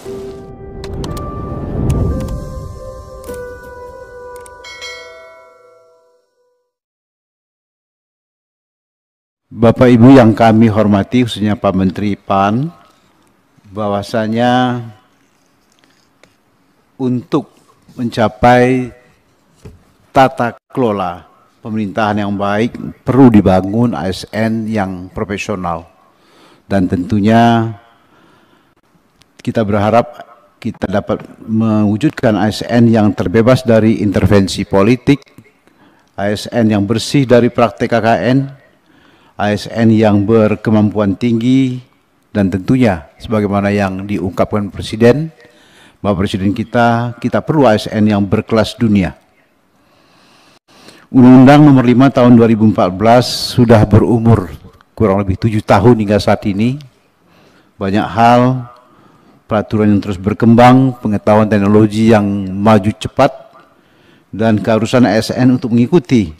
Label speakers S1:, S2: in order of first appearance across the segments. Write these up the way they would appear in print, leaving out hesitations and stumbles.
S1: Bapak Ibu yang kami hormati, khususnya Pak Menteri PAN, bahwasanya untuk mencapai tata kelola pemerintahan yang baik perlu dibangun ASN yang profesional. Dan tentunya kita berharap kita dapat mewujudkan ASN yang terbebas dari intervensi politik, ASN yang bersih dari praktek KKN, ASN yang berkemampuan tinggi, dan tentunya sebagaimana yang diungkapkan Presiden, Bapak Presiden kita perlu ASN yang berkelas dunia. Undang-Undang Nomor 5 Tahun 2014 sudah berumur kurang lebih 7 tahun hingga saat ini. Banyak hal, peraturan yang terus berkembang, pengetahuan teknologi yang maju cepat, dan keharusan ASN untuk mengikuti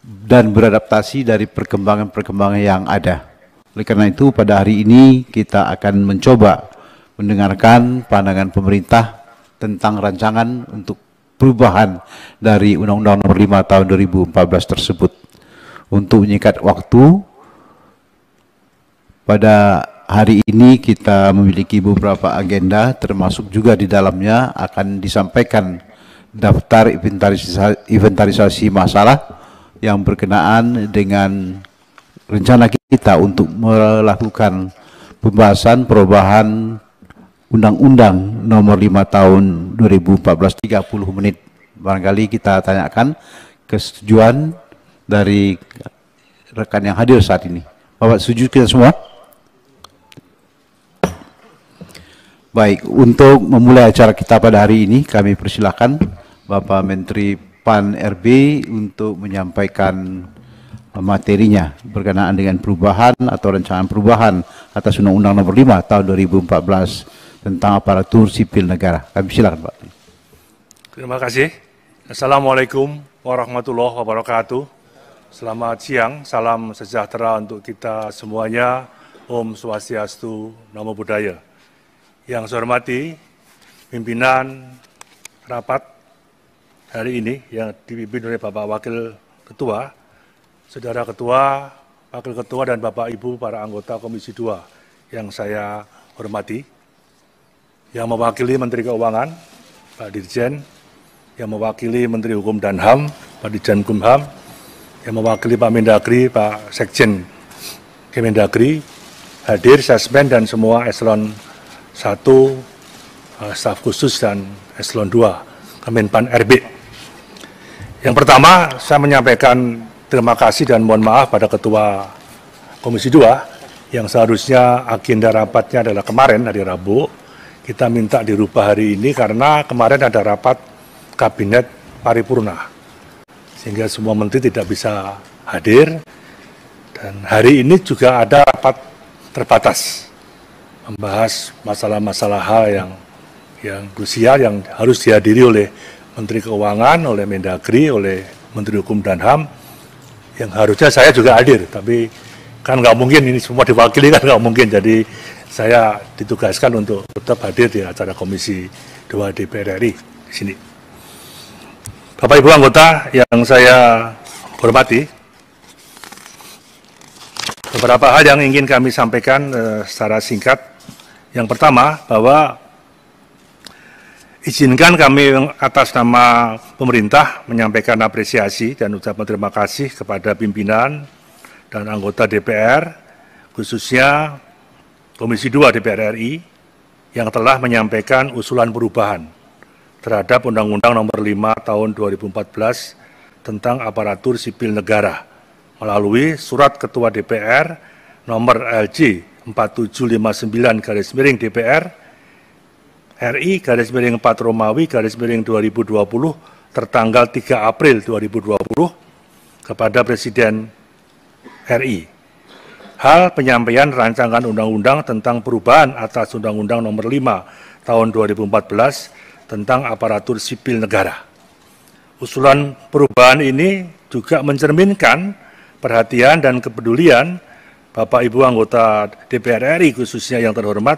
S1: dan beradaptasi dari perkembangan-perkembangan yang ada. Oleh karena itu, pada hari ini kita akan mencoba mendengarkan pandangan pemerintah tentang rancangan untuk perubahan dari Undang-Undang Nomor 5 Tahun 2014 tersebut. Untuk menyingkat waktu, pada hari ini kita memiliki beberapa agenda, termasuk juga di dalamnya akan disampaikan daftar inventarisasi masalah yang berkenaan dengan rencana kita untuk melakukan pembahasan perubahan Undang-Undang Nomor 5 Tahun 2014 30 menit. Barangkali kita tanyakan kesetujuan dari rekan yang hadir saat ini. Bapak setuju kita semua? Baik, untuk memulai acara kita pada hari ini kami persilakan Bapak Menteri PAN RB untuk menyampaikan materinya berkenaan dengan perubahan atau rancangan perubahan atas Undang-Undang Nomor 5 Tahun 2014 tentang aparatur sipil negara. Kami silakan, Pak.
S2: Terima kasih. Assalamualaikum warahmatullahi wabarakatuh. Selamat siang, salam sejahtera untuk kita semuanya. Om Swastiastu, Namo Buddhaya. Yang saya hormati pimpinan rapat hari ini yang dipimpin oleh Bapak Wakil Ketua, Saudara Ketua, Wakil Ketua, dan Bapak Ibu para anggota Komisi 2 yang saya hormati, yang mewakili Menteri Keuangan, Pak Dirjen, yang mewakili Menteri Hukum dan HAM, Pak Dirjen Kumham, yang mewakili Pak Mendagri, Pak Sekjen Kemendagri, hadir Sesmen dan semua Eselon 1, staf khusus dan Eselon 2, Kemenpan RB. Yang pertama, saya menyampaikan terima kasih dan mohon maaf pada Ketua Komisi 2 yang seharusnya agenda rapatnya adalah kemarin, hari Rabu. Kita minta dirubah hari ini karena kemarin ada rapat Kabinet Paripurna, sehingga semua menteri tidak bisa hadir. Dan hari ini juga ada rapat terbatas, membahas masalah-masalah hal yang krusial yang harus dihadiri oleh Menteri Keuangan, oleh Mendagri, oleh Menteri Hukum dan HAM, yang harusnya saya juga hadir, tapi kan nggak mungkin ini semua diwakili, kan nggak mungkin, jadi saya ditugaskan untuk tetap hadir di acara Komisi 2 DPR RI di sini. Bapak Ibu anggota yang saya hormati, beberapa hal yang ingin kami sampaikan secara singkat. Yang pertama, bahwa izinkan kami atas nama pemerintah menyampaikan apresiasi dan ucapan terima kasih kepada pimpinan dan anggota DPR, khususnya Komisi 2 DPR RI, yang telah menyampaikan usulan perubahan terhadap Undang-Undang Nomor 5 Tahun 2014 tentang aparatur sipil negara melalui Surat Ketua DPR Nomor LJ 4759/DPR RI /4 Romawi /2020 tertanggal 3 April 2020 kepada Presiden RI. Hal penyampaian rancangan undang-undang tentang perubahan atas Undang-Undang Nomor 5 Tahun 2014 tentang aparatur sipil negara. Usulan perubahan ini juga mencerminkan perhatian dan kepedulian Bapak Ibu anggota DPR RI khususnya yang terhormat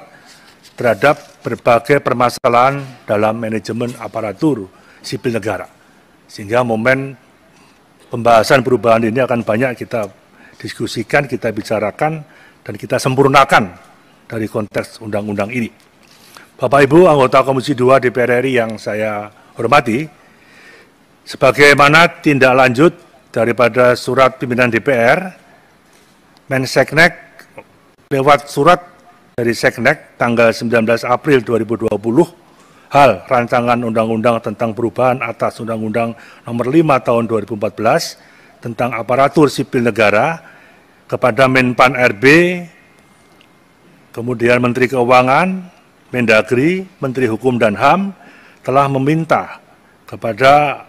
S2: terhadap berbagai permasalahan dalam manajemen aparatur sipil negara. Sehingga momen pembahasan perubahan ini akan banyak kita diskusikan, kita bicarakan, dan kita sempurnakan dari konteks undang-undang ini. Bapak Ibu anggota Komisi 2 DPR RI yang saya hormati, sebagaimana tindak lanjut daripada surat pimpinan DPR, Menseknek lewat surat dari Seknek tanggal 19 April 2020, hal rancangan undang-undang tentang perubahan atas Undang-Undang Nomor 5 Tahun 2014 tentang aparatur sipil negara kepada Menpan RB, kemudian Menteri Keuangan, Mendagri, Menteri Hukum dan HAM telah meminta kepada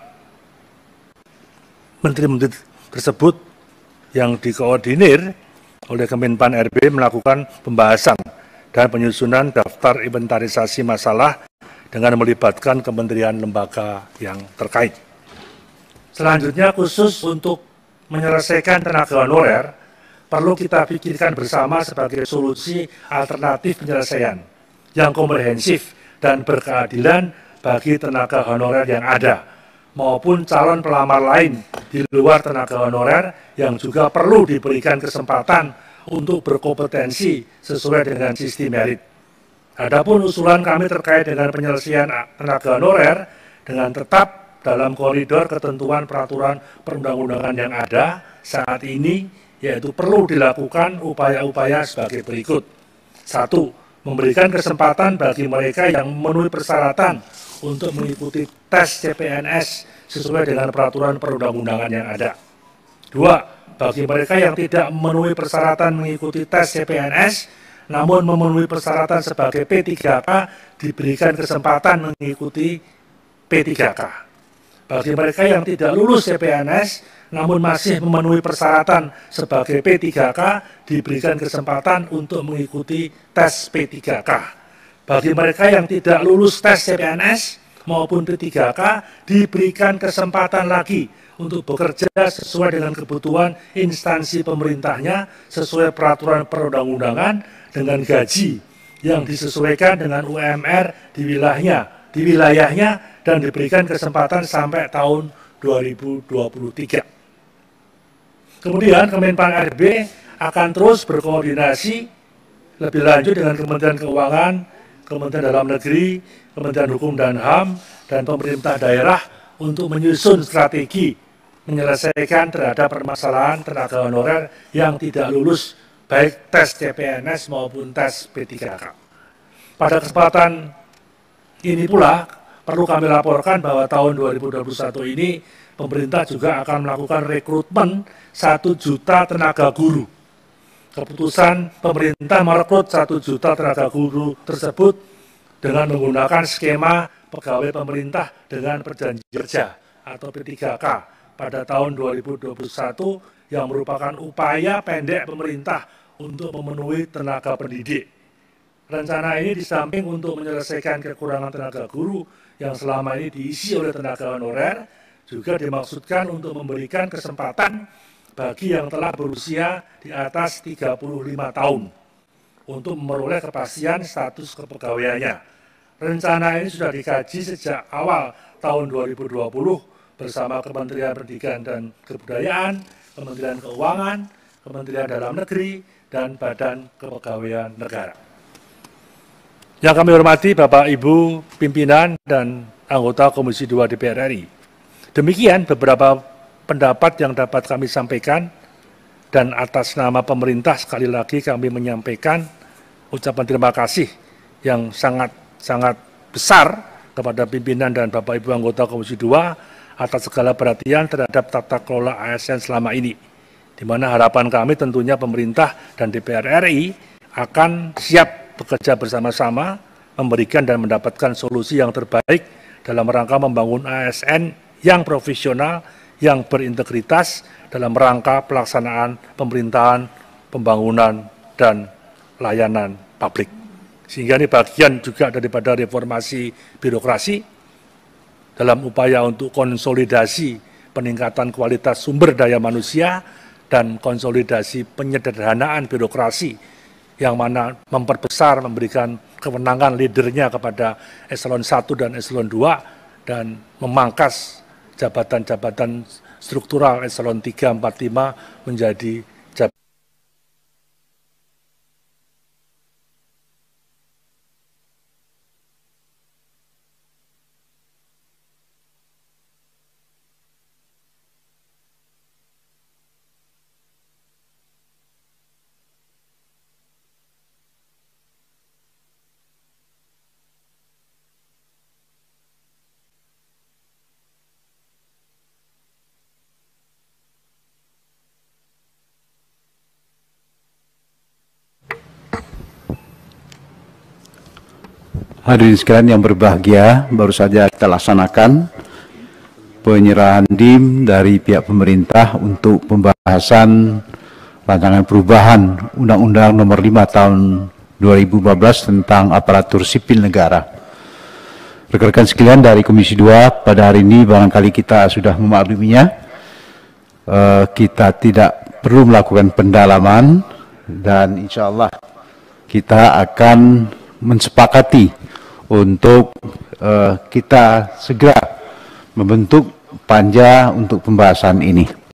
S2: menteri-menteri tersebut yang dikoordinir oleh Kemenpan RB melakukan pembahasan dan penyusunan daftar inventarisasi masalah dengan melibatkan kementerian lembaga yang terkait. Selanjutnya, khusus untuk menyelesaikan tenaga honorer, perlu kita pikirkan bersama sebagai solusi alternatif penyelesaian yang komprehensif dan berkeadilan bagi tenaga honorer yang ada, maupun calon pelamar lain di luar tenaga honorer yang juga perlu diberikan kesempatan untuk berkompetensi sesuai dengan sistem merit. Adapun usulan kami terkait dengan penyelesaian tenaga honorer dengan tetap dalam koridor ketentuan peraturan perundang-undangan yang ada saat ini, yaitu perlu dilakukan upaya-upaya sebagai berikut. 1. Memberikan kesempatan bagi mereka yang memenuhi persyaratan untuk mengikuti tes CPNS sesuai dengan peraturan perundang-undangan yang ada. 2. Bagi mereka yang tidak memenuhi persyaratan mengikuti tes CPNS, namun memenuhi persyaratan sebagai P3K, diberikan kesempatan mengikuti P3K. Bagi mereka yang tidak lulus CPNS, namun masih memenuhi persyaratan sebagai P3K, diberikan kesempatan untuk mengikuti tes P3K. Bagi mereka yang tidak lulus tes CPNS maupun P3K, diberikan kesempatan lagi untuk bekerja sesuai dengan kebutuhan instansi pemerintahnya sesuai peraturan perundang-undangan dengan gaji yang disesuaikan dengan UMR di wilayahnya dan diberikan kesempatan sampai tahun 2023. Kemudian Kemenpan RB akan terus berkoordinasi lebih lanjut dengan Kementerian Keuangan, Kementerian Dalam Negeri, Kementerian Hukum dan HAM, dan pemerintah daerah untuk menyusun strategi menyelesaikan terhadap permasalahan tenaga honorer yang tidak lulus baik tes CPNS maupun tes P3K. Pada kesempatan ini pula perlu kami laporkan bahwa tahun 2021 ini pemerintah juga akan melakukan rekrutmen 1 juta tenaga guru. Keputusan pemerintah merekrut 1 juta tenaga guru tersebut dengan menggunakan skema pegawai pemerintah dengan perjanjian kerja atau P3K pada tahun 2021 yang merupakan upaya pendek pemerintah untuk memenuhi tenaga pendidik. Rencana ini di samping untuk menyelesaikan kekurangan tenaga guru yang selama ini diisi oleh tenaga honorer, juga dimaksudkan untuk memberikan kesempatan bagi yang telah berusia di atas 35 tahun untuk memperoleh kepastian status kepegawaiannya. Rencana ini sudah dikaji sejak awal tahun 2020 bersama Kementerian Pendidikan dan Kebudayaan, Kementerian Keuangan, Kementerian Dalam Negeri, dan Badan Kepegawaian Negara. Yang kami hormati Bapak Ibu pimpinan dan anggota Komisi 2 DPR RI. Demikian beberapa pendapat yang dapat kami sampaikan, dan atas nama pemerintah sekali lagi kami menyampaikan ucapan terima kasih yang sangat besar kepada pimpinan dan Bapak Ibu anggota Komisi 2 atas segala perhatian terhadap tata kelola ASN selama ini, di mana harapan kami tentunya pemerintah dan DPR RI akan siap bekerja bersama-sama memberikan dan mendapatkan solusi yang terbaik dalam rangka membangun ASN yang profesional, yang berintegritas dalam rangka pelaksanaan pemerintahan, pembangunan, dan layanan publik. Sehingga ini bagian juga daripada reformasi birokrasi dalam upaya untuk konsolidasi peningkatan kualitas sumber daya manusia dan konsolidasi penyederhanaan birokrasi yang mana memperbesar, memberikan kewenangan leadernya kepada eselon 1 dan eselon 2, dan memangkas jabatan-jabatan struktural eselon 3, 4, 5 menjadi jabatan.
S1: Hadirin sekalian yang berbahagia, baru saja kita laksanakan penyerahan DIM dari pihak pemerintah untuk pembahasan rancangan perubahan Undang-Undang Nomor 5 Tahun 2015 tentang aparatur sipil negara. Rekan-rekan sekalian dari Komisi 2, pada hari ini barangkali kita sudah memakluminya, kita tidak perlu melakukan pendalaman dan insya Allah kita akan mensepakati untuk kita segera membentuk panja untuk pembahasan ini.